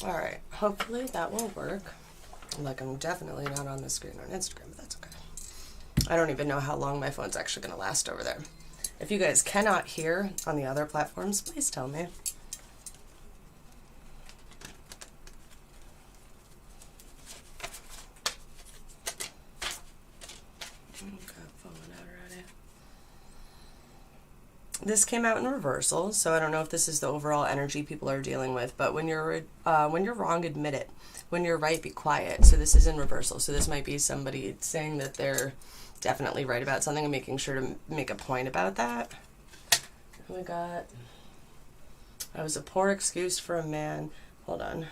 All right. Hopefully that will work. Like, I'm definitely not on the screen on Instagram, but that's okay. I don't even know how long my phone's actually going to last over there. If you guys cannot hear on the other platforms, please tell me. This came out in reversal, so I don't know if this is the overall energy people are dealing with, but when you're wrong, admit it. When you're right, be quiet. So this is in reversal. So this might be somebody saying that they're definitely right about something and making sure to make a point about that. We got, I was a poor excuse for a man. Hold on.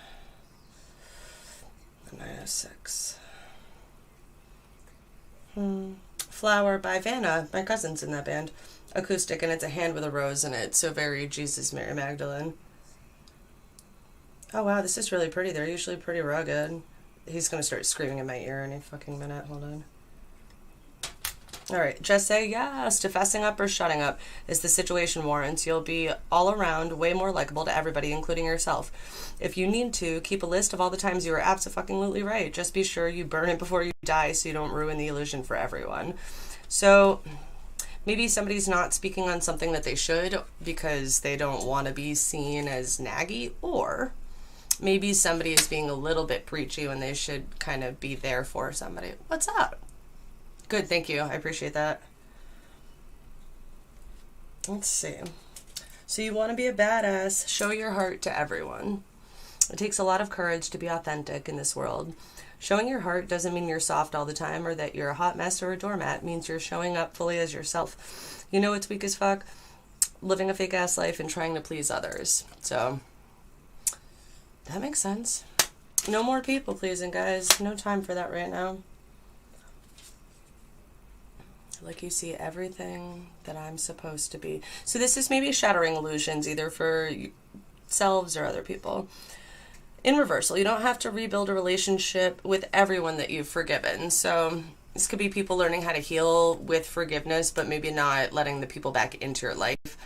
And I have 6. Flower by Vanna. My cousin's in that band. Acoustic, and it's a hand with a rose in it. So very Jesus, Mary Magdalene. Oh wow, this is really pretty. They're usually pretty rugged. He's going to start screaming in my ear any fucking minute. Hold on. Alright, just say yes to fessing up or shutting up as the situation warrants. You'll be all around way more likable to everybody, including yourself. If you need to, keep a list of all the times you were abso-fucking-lutely right. Just be sure you burn it before you die so you don't ruin the illusion for everyone. So maybe somebody's not speaking on something that they should because they don't want to be seen as naggy, or maybe somebody is being a little bit preachy when they should kind of be there for somebody. What's up? Good, thank you. I appreciate that. Let's see. So you want to be a badass, show your heart to everyone. It takes a lot of courage to be authentic in this world. Showing your heart doesn't mean you're soft all the time or that you're a hot mess or a doormat. It means you're showing up fully as yourself. You know what's weak as fuck? Living a fake ass life and trying to please others. So that makes sense. No more people pleasing, guys. No time for that right now. Like you see everything that I'm supposed to be. So this is maybe shattering illusions, either for yourselves or other people. In reversal, you don't have to rebuild a relationship with everyone that you've forgiven. So this could be people learning how to heal with forgiveness, but maybe not letting the people back into your life.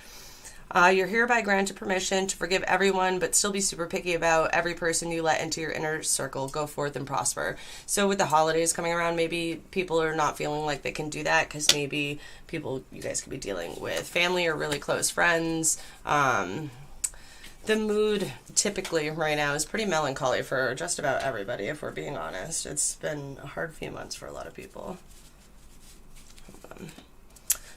You're hereby granted permission to forgive everyone, but still be super picky about every person you let into your inner circle. Go forth and prosper. So with the holidays coming around, maybe people are not feeling like they can do that because maybe you guys could be dealing with family or really close friends. The mood typically right now is pretty melancholy for just about everybody, if we're being honest. It's been a hard few months for a lot of people.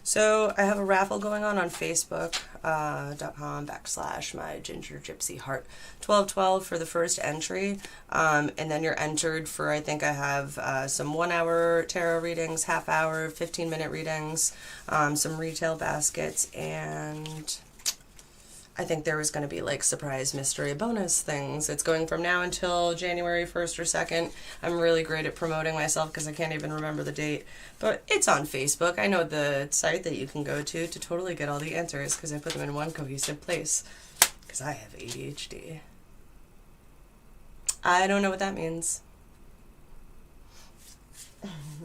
So I have a raffle going on Facebook.com/my ginger gypsy heart 1212 for the first entry. And then you're entered for, I think I have some 1 hour tarot readings, half hour, 15-minute readings, some retail baskets, and I think there was going to be like surprise mystery bonus things. It's going from now until January 1st or 2nd. I'm really great at promoting myself because I can't even remember the date. But it's on Facebook. I know the site that you can go to totally get all the answers because I put them in one cohesive place because I have ADHD. I don't know what that means.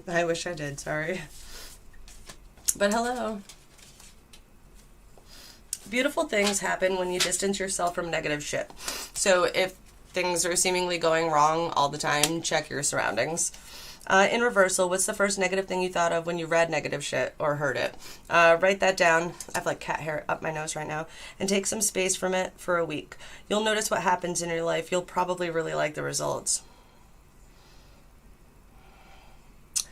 I wish I did, sorry. But hello. Beautiful things happen when you distance yourself from negative shit. So if things are seemingly going wrong all the time, check your surroundings. In reversal, what's the first negative thing you thought of when you read negative shit or heard it? Write that down. I have like cat hair up my nose right now. And take some space from it for a week. You'll notice what happens in your life. You'll probably really like the results.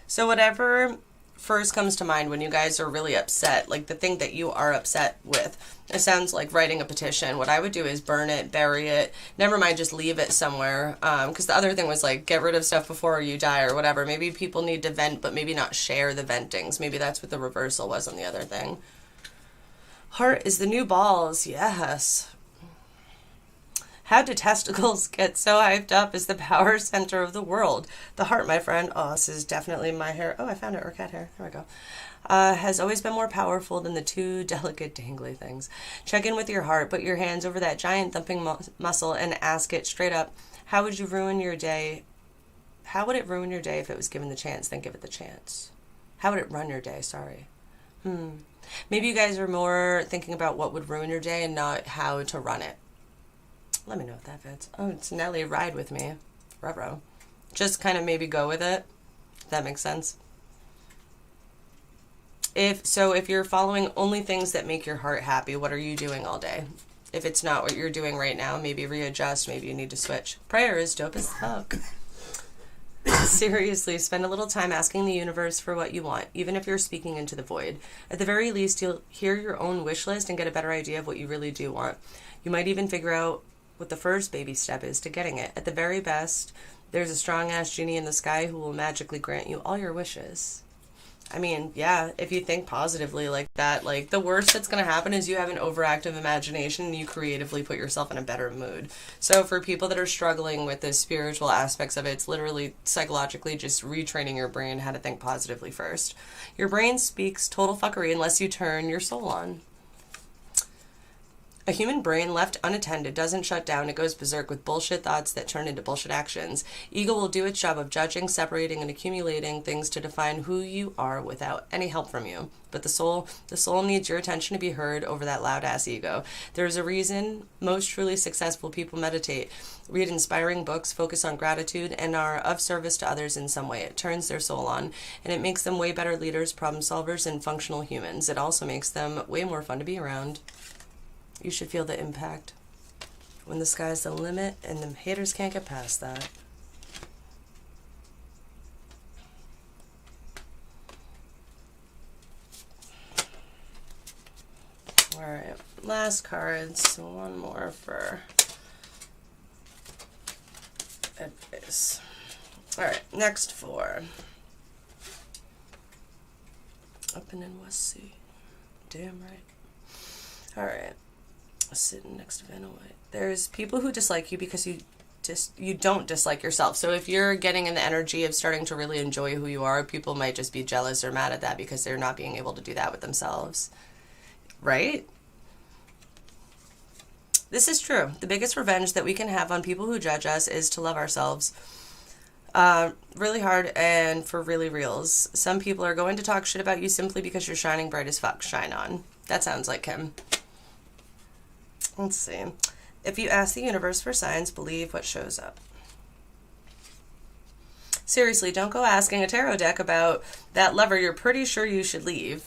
So whatever first comes to mind when you guys are really upset, like the thing that you are upset with. It sounds like writing a petition. What I would do is burn it, bury it, never mind, just leave it somewhere. Because the other thing was like, get rid of stuff before you die or whatever. Maybe people need to vent, but maybe not share the ventings. Maybe that's what the reversal was on the other thing. Heart is the new balls. Yes. How do testicles get so hyped up as the power center of the world? The heart, my friend. Oh, this is definitely my hair. Oh, I found it. Or cat hair. There we go. Has always been more powerful than the two delicate dangly things. Check in with your heart. Put your hands over that giant thumping muscle and ask it straight up, how would you ruin your day? How would it ruin your day if it was given the chance? Then give it the chance. How would it run your day? Sorry. Maybe you guys are more thinking about what would ruin your day and not how to run it. Let me know if that fits. Oh, it's Nelly, ride with me. Ruh-roh. Just kind of maybe go with it. If that makes sense. If you're following only things that make your heart happy, what are you doing all day? If it's not what you're doing right now, maybe readjust. Maybe you need to switch. Prayer is dope as fuck. Seriously, spend a little time asking the universe for what you want, even if you're speaking into the void. At the very least, you'll hear your own wish list and get a better idea of what you really do want. You might even figure out what the first baby step is to getting it. At the very best, there's a strong-ass genie in the sky who will magically grant you all your wishes. I mean, yeah, if you think positively like that, like, the worst that's going to happen is you have an overactive imagination and you creatively put yourself in a better mood. So for people that are struggling with the spiritual aspects of it, it's literally psychologically just retraining your brain how to think positively first. Your brain speaks total fuckery unless you turn your soul on. A human brain left unattended doesn't shut down. It goes berserk with bullshit thoughts that turn into bullshit actions. Ego will do its job of judging, separating, and accumulating things to define who you are without any help from you. But the soul needs your attention to be heard over that loud-ass ego. There's a reason most truly successful people meditate, read inspiring books, focus on gratitude, and are of service to others in some way. It turns their soul on, and it makes them way better leaders, problem solvers, and functional humans. It also makes them way more fun to be around. You should feel the impact when the sky's the limit and the haters can't get past that. Alright, last cards. One more for advice. Alright, next four. Up and in West Sea. Damn right. Alright. Sitting next to Vanna White. There's people who dislike you because you don't dislike yourself. So if you're getting in the energy of starting to really enjoy who you are, people might just be jealous or mad at that because they're not being able to do that with themselves. Right? This is true. The biggest revenge that we can have on people who judge us is to love ourselves really hard and for really reals. Some people are going to talk shit about you simply because you're shining bright as fuck. Shine on. That sounds like him. Let's see. If you ask the universe for signs, believe what shows up. Seriously, don't go asking a tarot deck about that lover you're pretty sure you should leave.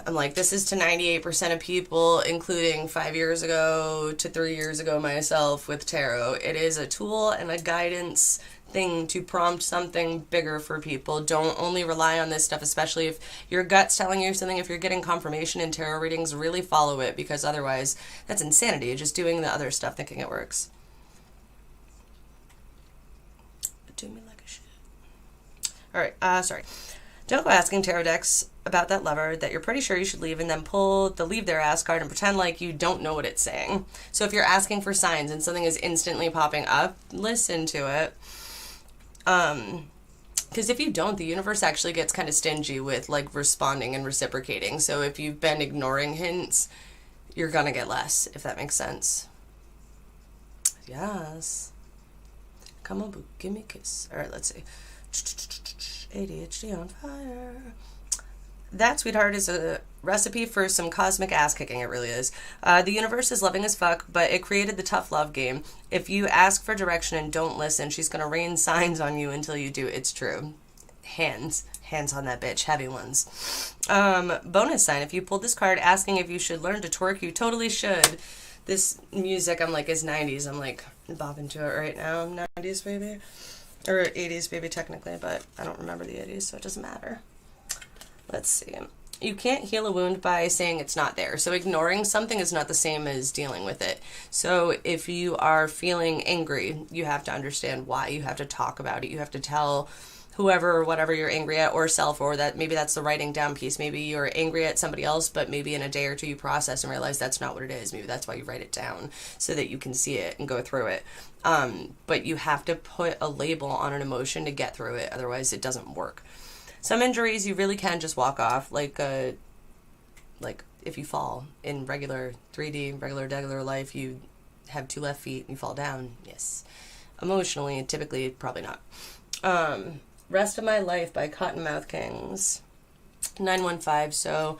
I'm like, this is to 98% of people, including 5 years ago to 3 years ago myself with tarot. It is a tool and a guidance thing to prompt something bigger for people. Don't only rely on this stuff, especially if your gut's telling you something. If you're getting confirmation in tarot readings, really follow it, because otherwise that's insanity. You're just doing the other stuff thinking it works. Do me like a shit. Alright, sorry. Don't go asking tarot decks about that lover that you're pretty sure you should leave and then pull the leave their ass card and pretend like you don't know what it's saying. So if you're asking for signs and something is instantly popping up, listen to it. Because if you don't, the universe actually gets kind of stingy with like responding and reciprocating. So if you've been ignoring hints, you're gonna get less, if that makes sense. Yes. Come on, boo, give me a kiss. All right, let's see. ADHD on fire. That, sweetheart, is a recipe for some cosmic ass kicking. It really is. The universe is loving as fuck, but it created the tough love game. If you ask for direction and don't listen, she's gonna rain signs on you until you do. It's true. Hands on that bitch, heavy ones. Bonus sign: if you pulled this card asking if you should learn to twerk, you totally should. This music, I'm like, is 90s. I'm like bopping to it right now. 90s baby, or 80s baby technically, but I don't remember the 80s, so it doesn't matter. Let's see. You can't heal a wound by saying it's not there. So ignoring something is not the same as dealing with it. So if you are feeling angry, you have to understand why. You have to talk about it. You have to tell whoever or whatever you're angry at, or self, or that maybe that's the writing down piece. Maybe you're angry at somebody else, but maybe in a day or two you process and realize that's not what it is. Maybe that's why you write it down, so that you can see it and go through it. But you have to put a label on an emotion to get through it. Otherwise it doesn't work. Some injuries you really can just walk off, like if you fall in regular 3D, regular life, you have 2 left feet and you fall down. Yes. Emotionally, typically, probably not. Rest of My Life by Cottonmouth Kings. 915. So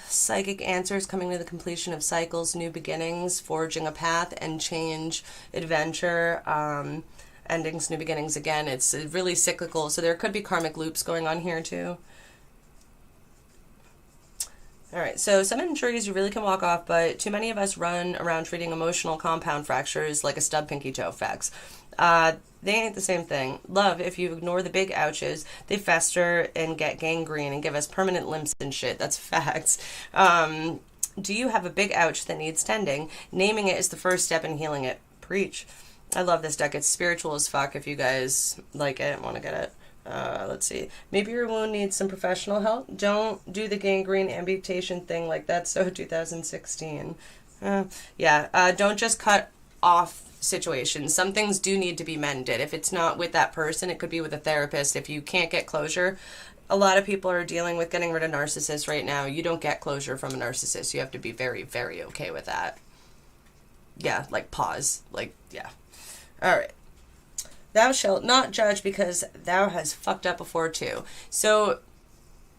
Psychic answers, coming to the completion of cycles, new beginnings, forging a path, and change, adventure, endings, new beginnings again. It's really cyclical, so there could be karmic loops going on here too. All right, so some injuries you really can walk off, but too many of us run around treating emotional compound fractures like a stub pinky toe facts. They ain't the same thing. Love, if you ignore the big ouches, they fester and get gangrene and give us permanent limps and shit. That's facts. Do you have a big ouch that needs tending? Naming it is the first step in healing it. Preach. I love this deck. It's spiritual as fuck if you guys like it and want to get it. Let's see. Maybe your wound needs some professional help. Don't do the gangrene amputation thing like that's so 2016. Don't just cut off situations. Some things do need to be mended. If it's not with that person, it could be with a therapist. If you can't get closure, a lot of people are dealing with getting rid of narcissists right now. You don't get closure from a narcissist. You have to be very, very okay with that. Yeah, like pause. Like, yeah. All right. Thou shalt not judge because thou has fucked up before too. So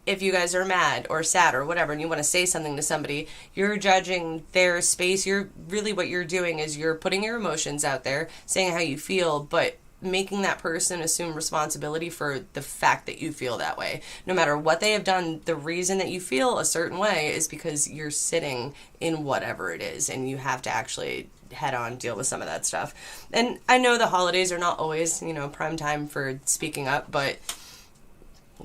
if you guys are mad or sad or whatever and you want to say something to somebody, you're judging their space. What you're doing is you're putting your emotions out there, saying how you feel, but making that person assume responsibility for the fact that you feel that way. No matter what they have done, the reason that you feel a certain way is because you're sitting in whatever it is, and you have to actually head on deal with some of that stuff. And I know the holidays are not always, prime time for speaking up, but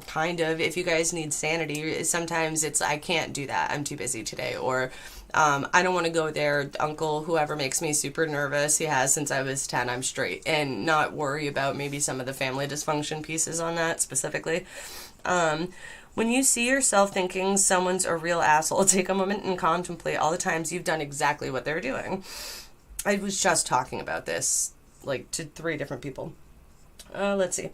kind of, if you guys need sanity, sometimes it's, I can't do that, I'm too busy today, or I don't want to go there, uncle whoever makes me super nervous, he has since I was 10, I'm straight, and not worry about maybe some of the family dysfunction pieces on that specifically. When you see yourself thinking someone's a real asshole, take a moment and contemplate all the times you've done exactly what they're doing. I was just talking about this, to 3 different people. Let's see.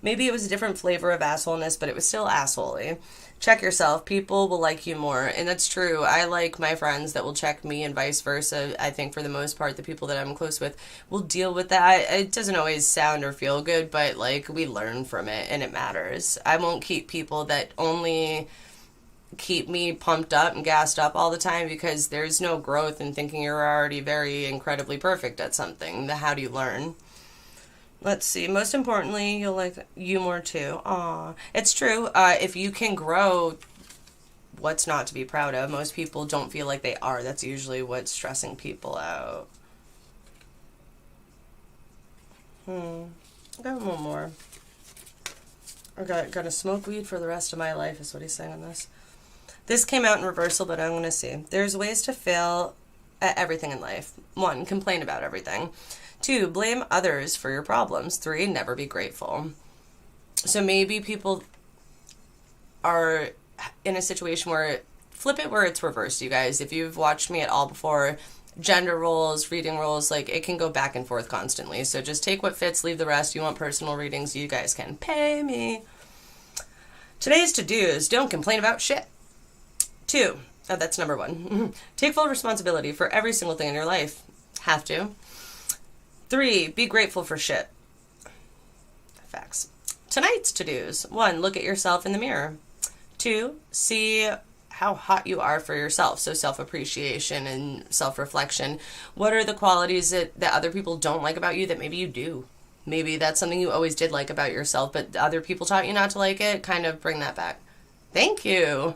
Maybe it was a different flavor of assholeness, but it was still assholey. Check yourself. People will like you more. And that's true. I like my friends that will check me and vice versa. I think for the most part, the people that I'm close with will deal with that. It doesn't always sound or feel good, but we learn from it and it matters. I won't keep people that only keep me pumped up and gassed up all the time, because there's no growth in thinking you're already very incredibly perfect at something. How do you learn? Let's see. Most importantly, you'll like you more too. Aw. It's true. If you can grow, what's not to be proud of? Most people don't feel like they are. That's usually what's stressing people out. I got one more. I gotta smoke weed for the rest of my life is what he's saying on this. This came out in reversal, but I'm going to see. There's ways to fail at everything in life. 1, complain about everything. 2, blame others for your problems. 3, never be grateful. So maybe people are in a situation where, flip it where it's reversed, you guys. If you've watched me at all before, gender roles, reading roles, it can go back and forth constantly. So just take what fits, leave the rest. You want personal readings, you guys can pay me. Today's to-dos, don't complain about shit. 2, that's number 1. Take full responsibility for every single thing in your life. Have to. 3, be grateful for shit. Facts. Tonight's to-dos. 1, look at yourself in the mirror. 2, see how hot you are for yourself. So self-appreciation and self-reflection. What are the qualities that other people don't like about you that maybe you do? Maybe that's something you always did like about yourself, but other people taught you not to like it. Kind of bring that back. Thank you.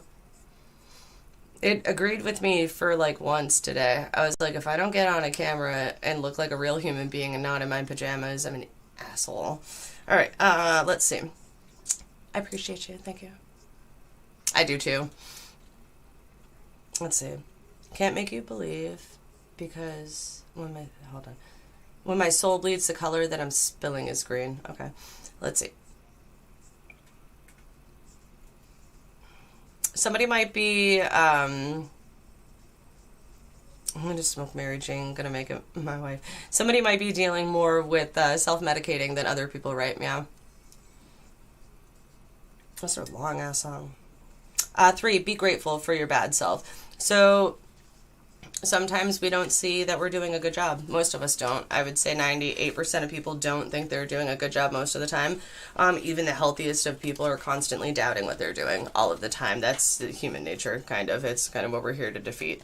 It agreed with me for once today. I was like, if I don't get on a camera and look like a real human being and not in my pajamas, I'm an asshole. All right, let's see. I appreciate you. Thank you. I do too. Let's see. Can't make you believe because when my soul bleeds, the color that I'm spilling is green. Okay, let's see. Somebody might be, I'm going to smoke Mary Jane, going to make it my wife. Somebody might be dealing more with self-medicating than other people, right? Yeah. That's a long-ass song. 3, be grateful for your bad self. So Sometimes we don't see that we're doing a good job. Most of us don't. I would say 98% of people don't think they're doing a good job most of the time. Even the healthiest of people are constantly doubting what they're doing all of the time. That's human nature, kind of. It's kind of what we're here to defeat.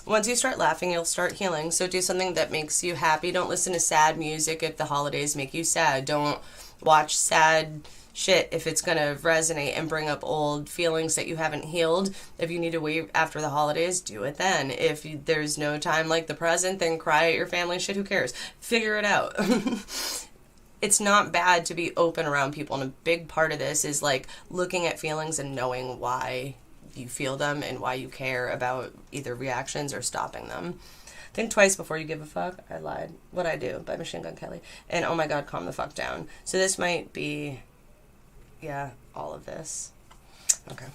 Once you start laughing, you'll start healing. So do something that makes you happy. Don't listen to sad music if the holidays make you sad. Don't watch sad shit if it's going to resonate and bring up old feelings that you haven't healed. If you need to wait after the holidays, do it then. If there's no time like the present, then cry at your family. Shit, who cares? Figure it out. It's not bad to be open around people, and a big part of this is like looking at feelings and knowing why you feel them and why you care about either reactions or stopping them. Think twice before you give a fuck. I lied. What I Do by Machine Gun Kelly. And oh my god, calm the fuck down. So this might be, yeah, all of this. Okay.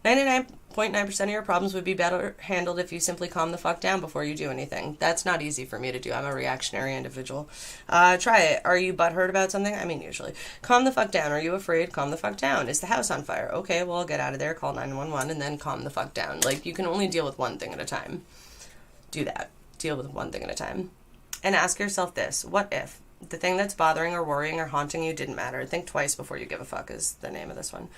99.9% of your problems would be better handled if you simply calm the fuck down before you do anything. That's not easy for me to do. I'm a reactionary individual. Try it. Are you butthurt about something? I mean, usually. Calm the fuck down. Are you afraid? Calm the fuck down. Is the house on fire? Okay, well, get out of there, call 911, and then calm the fuck down. Like, you can only deal with one thing at a time. Do that. Deal with one thing at a time. And ask yourself this. What if the thing that's bothering or worrying or haunting you didn't matter? Think twice before you give a fuck is the name of this one.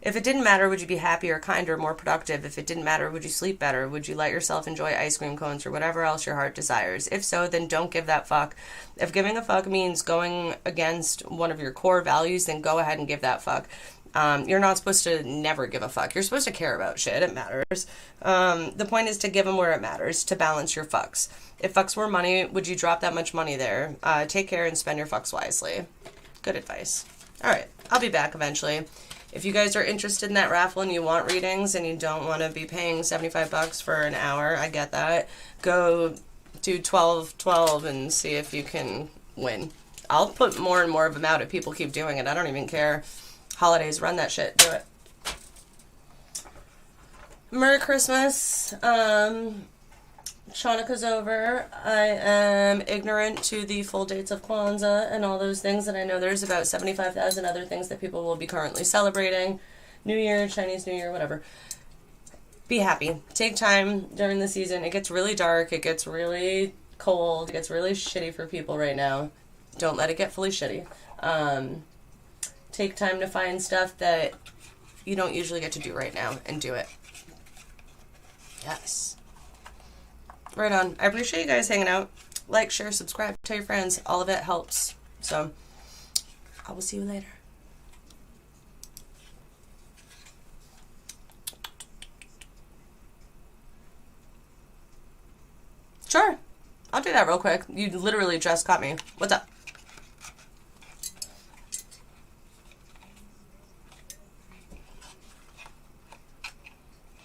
If it didn't matter, would you be happier, kinder, more productive? If it didn't matter, would you sleep better? Would you let yourself enjoy ice cream cones or whatever else your heart desires? If so, then don't give that fuck. If giving a fuck means going against one of your core values, then go ahead and give that fuck. You're not supposed to never give a fuck. You're supposed to care about shit. It matters. The point is to give them where it matters, to balance your fucks. If fucks were money, would you drop that much money there? Take care and spend your fucks wisely. Good advice. All right. I'll be back eventually. If you guys are interested in that raffle and you want readings and you don't want to be paying $75 for an hour, I get that. Go do 12-12 and see if you can win. I'll put more and more of them out if people keep doing it. I don't even care. Holidays, run that shit. Do it. Merry Christmas. Chanukah's over. I am ignorant to the full dates of Kwanzaa and all those things, and I know there's about 75,000 other things that people will be currently celebrating. New Year, Chinese New Year, whatever. Be happy. Take time during the season. It gets really dark. It gets really cold. It gets really shitty for people right now. Don't let it get fully shitty. Take time to find stuff that you don't usually get to do right now and do it. Yes. Right on. I appreciate you guys hanging out. Like, share, subscribe, tell your friends. All of it helps. So, I will see you later. Sure. I'll do that real quick. You literally just caught me. What's up?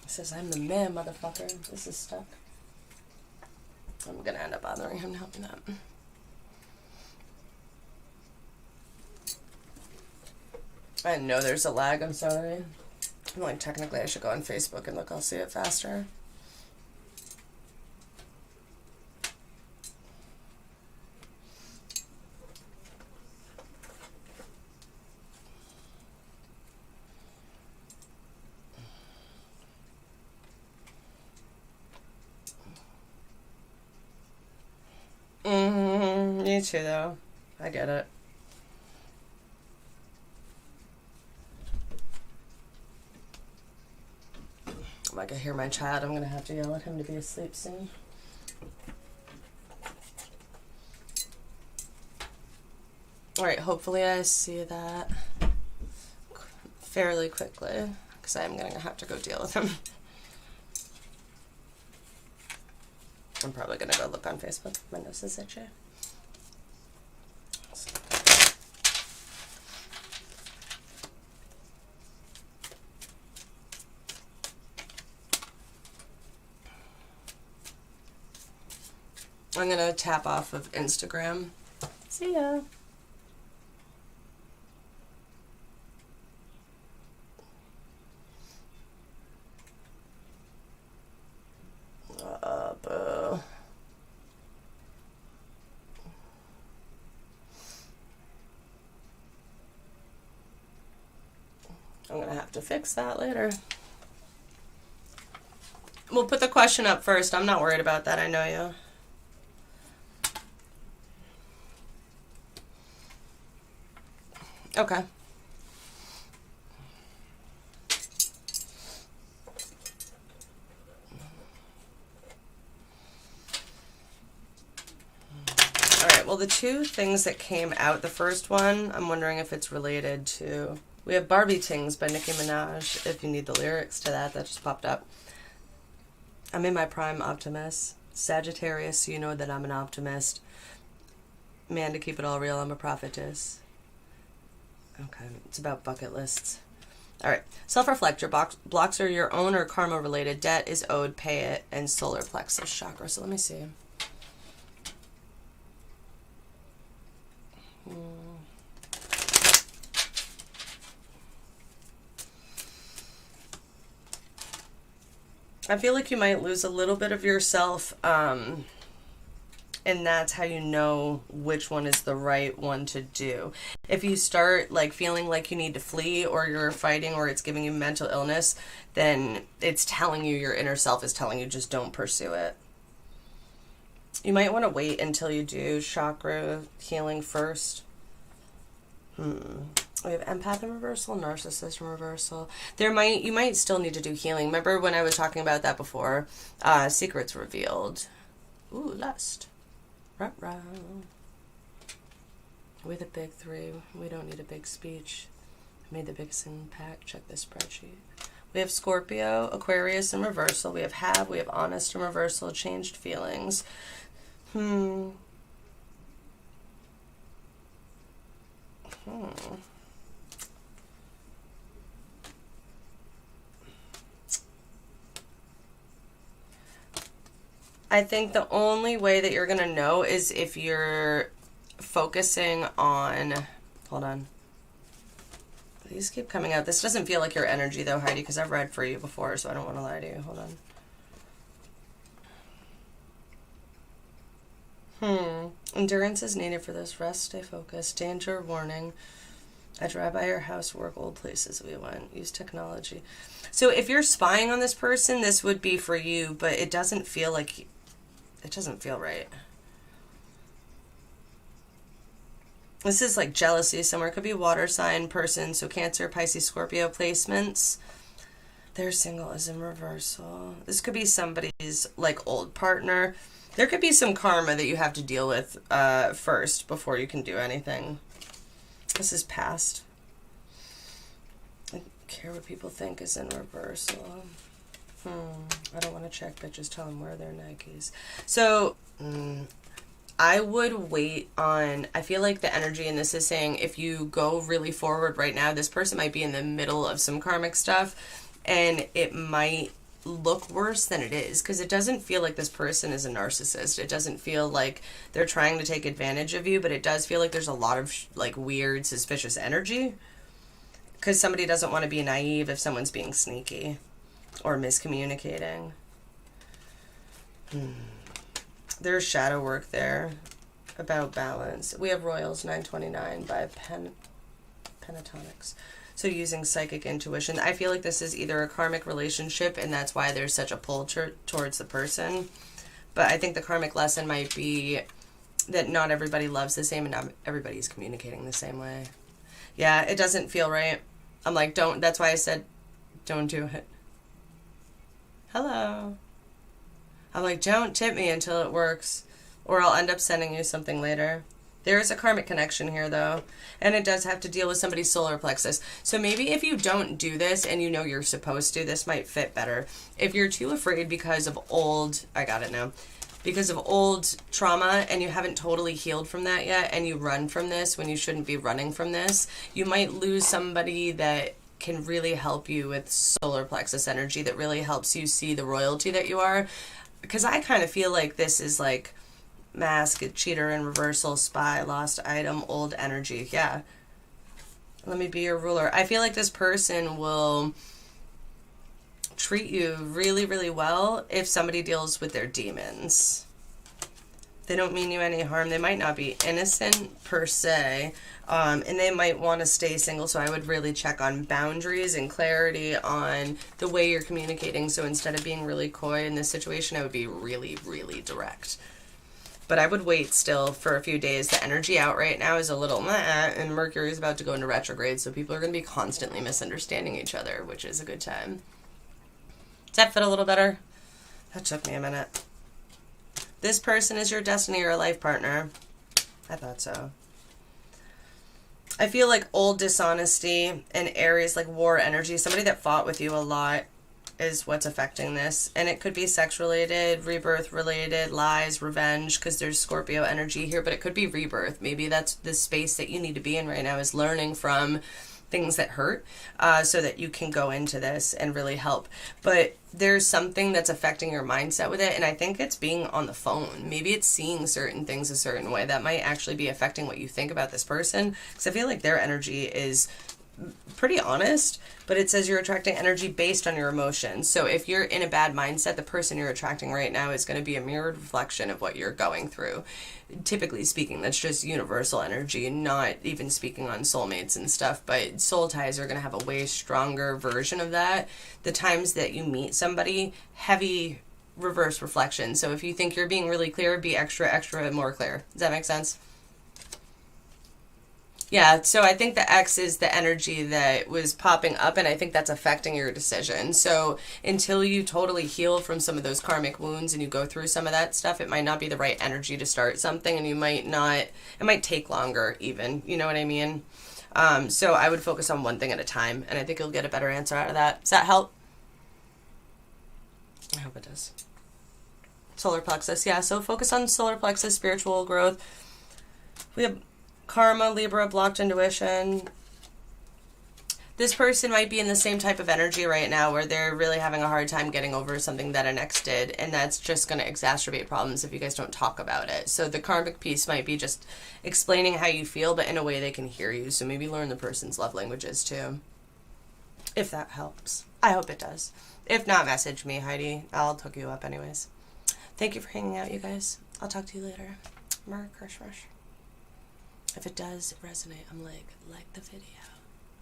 It says I'm the man, motherfucker. This is stuck. I'm gonna end up bothering him to help me that. I know there's a lag, I'm sorry. I'm like, technically I should go on Facebook and look, I'll see it faster. Me too, though. I get it. Like, I hear my child, I'm gonna have to yell at him to be asleep soon. Alright, hopefully I see that fairly quickly, because I'm gonna have to go deal with him. I'm probably gonna go look on Facebook. My nose is itchy. I'm gonna tap off of Instagram. See ya. Boo. I'm gonna have to fix that later. We'll put the question up first. I'm not worried about that. I know you. Okay. Well, the two things that came out, the first one, I'm wondering if it's related to... We have Barbie Tings by Nicki Minaj, if you need the lyrics to that. That just popped up. I'm in my prime, optimist. Sagittarius, so you know that I'm an optimist. Man, to keep it all real, I'm a prophetess. Okay, it's about bucket lists. All right, self-reflect. Your blocks are your own or karma-related. Debt is owed, pay it, and solar plexus chakra. So let me see. I feel like you might lose a little bit of yourself, and that's how you know which one is the right one to do. If you start like feeling like you need to flee, or you're fighting, or it's giving you mental illness, then it's telling you, your inner self is telling you, just don't pursue it. You might want to wait until you do chakra healing first. We have empath in reversal, narcissist in reversal. You might still need to do healing. Remember when I was talking about that before? Secrets revealed. Ooh, lust. Ruh-roh. We're the big three. We don't need a big speech. I made the biggest impact. Check this spreadsheet. We have Scorpio, Aquarius in reversal. We have, we have honest in reversal, changed feelings. I think the only way that you're going to know is if you're focusing on... Hold on. These keep coming out. This doesn't feel like your energy, though, Heidi, because I've read for you before, so I don't want to lie to you. Hold on. Endurance is needed for this. Rest, stay focused. Danger, warning. I drive by your house, work, old places we went. Use technology. So if you're spying on this person, this would be for you, but it doesn't feel like... It doesn't feel right. This is like jealousy somewhere. It could be water sign person, so Cancer, Pisces, Scorpio placements. Their single is in reversal. This could be somebody's like old partner. There could be some karma that you have to deal with first before you can do anything. This is past. I don't care what people think is in reversal. I don't want to check, but just tell them where their Nikes. So, I would wait on... I feel like the energy in this is saying if you go really forward right now, this person might be in the middle of some karmic stuff, and it might look worse than it is, because it doesn't feel like this person is a narcissist. It doesn't feel like they're trying to take advantage of you, but it does feel like there's a lot of like weird, suspicious energy, because somebody doesn't want to be naive if someone's being sneaky or miscommunicating. There's shadow work there about balance. We have Royals 929 by Pentatonics. So using psychic intuition. I feel like this is either a karmic relationship, and that's why there's such a pull towards the person. But I think the karmic lesson might be that not everybody loves the same, and not everybody's communicating the same way. Yeah, it doesn't feel right. I'm like, don't. That's why I said, don't do it. Hello. I'm like, don't tip me until it works, or I'll end up sending you something later. There is a karmic connection here, though, and it does have to deal with somebody's solar plexus. So maybe if you don't do this and you know you're supposed to, this might fit better. If you're too afraid because of old... I got it now. Because of old trauma and you haven't totally healed from that yet, and you run from this when you shouldn't be running from this, you might lose somebody that can really help you with solar plexus energy, that really helps you see the royalty that you are. Because I kind of feel like this is like mask, cheater in reversal, spy, lost item, old energy. Yeah. Let me be your ruler. I feel like this person will treat you really, really well if somebody deals with their demons. They don't mean you any harm. They might not be innocent per se, and they might want to stay single, so I would really check on boundaries and clarity on the way you're communicating. So instead of being really coy in this situation, I would be really, really direct. But I would wait still for a few days. The energy out right now is a little meh, and Mercury is about to go into retrograde, so people are going to be constantly misunderstanding each other, which is a good time. Does that fit a little better? That took me a minute. This person is your destiny or a life partner. I thought so. I feel like old dishonesty and Aries, like war energy, somebody that fought with you a lot is what's affecting this. And it could be sex related, rebirth related, lies, revenge, because there's Scorpio energy here, but it could be rebirth. Maybe that's the space that you need to be in right now, is learning from things that hurt, so that you can go into this and really help. But there's something that's affecting your mindset with it, and I think it's being on the phone. Maybe it's seeing certain things a certain way that might actually be affecting what you think about this person, because I feel like their energy is pretty honest, but it says you're attracting energy based on your emotions. So if you're in a bad mindset, the person you're attracting right now is going to be a mirrored reflection of what you're going through. Typically speaking, that's just universal energy, not even speaking on soulmates and stuff, but soul ties are going to have a way stronger version of that. The times that you meet somebody, heavy reverse reflection. So if you think you're being really clear, be extra more clear. Does that make sense? Yeah, so I think the X is the energy that was popping up, and I think that's affecting your decision. So until you totally heal from some of those karmic wounds and you go through some of that stuff, it might not be the right energy to start something, and you might not, it might take longer even, you know what I mean? So I would focus on one thing at a time, and I think you'll get a better answer out of that. Does that help? I hope it does. Solar plexus, yeah, so focus on solar plexus, spiritual growth. We have Karma, Libra, blocked intuition. This person might be in the same type of energy right now where they're really having a hard time getting over something that an ex did, and that's just going to exacerbate problems if you guys don't talk about it. So the karmic piece might be just explaining how you feel, but in a way they can hear you. So maybe learn the person's love languages too, if that helps. I hope it does. If not, message me, Heidi. I'll hook you up anyways. Thank you for hanging out, you guys. I'll talk to you later. Merry Christmas. If it does resonate, I'm like the video.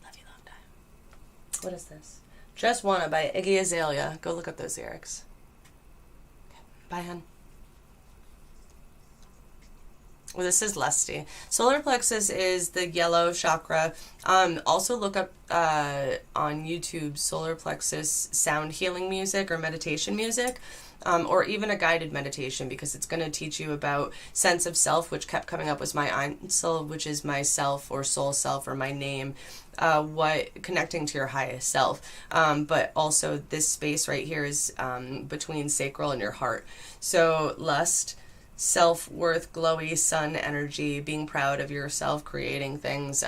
Love you long time. What is this? Just Wanna by Iggy Azalea. Go look up those lyrics. Okay. Bye, hun. Well, this is Lusty. Solar plexus is the yellow chakra. Also look up on YouTube solar plexus sound healing music or meditation music. Or even a guided meditation, because it's going to teach you about sense of self, which kept coming up was my Einzel, which is my self or soul self or my name, what connecting to your highest self. But also this space right here is between sacral and your heart. So lust, self-worth, glowy sun energy, being proud of yourself, creating things,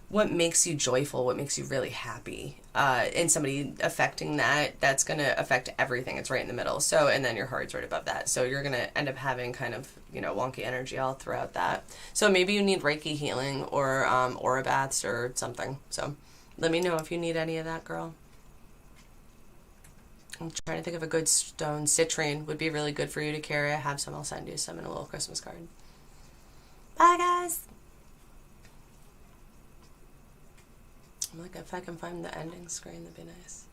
what makes you joyful, what makes you really happy, and somebody affecting that, that's going to affect everything. It's right in the middle. So, and then your heart's right above that. So you're going to end up having kind of, you know, wonky energy all throughout that. So maybe you need Reiki healing or aura baths or something. So let me know if you need any of that, girl. I'm trying to think of a good stone. Citrine would be really good for you to carry. I have some. I'll send you some in a little Christmas card. Bye, guys. I'm like, if I can find the ending screen, that'd be nice.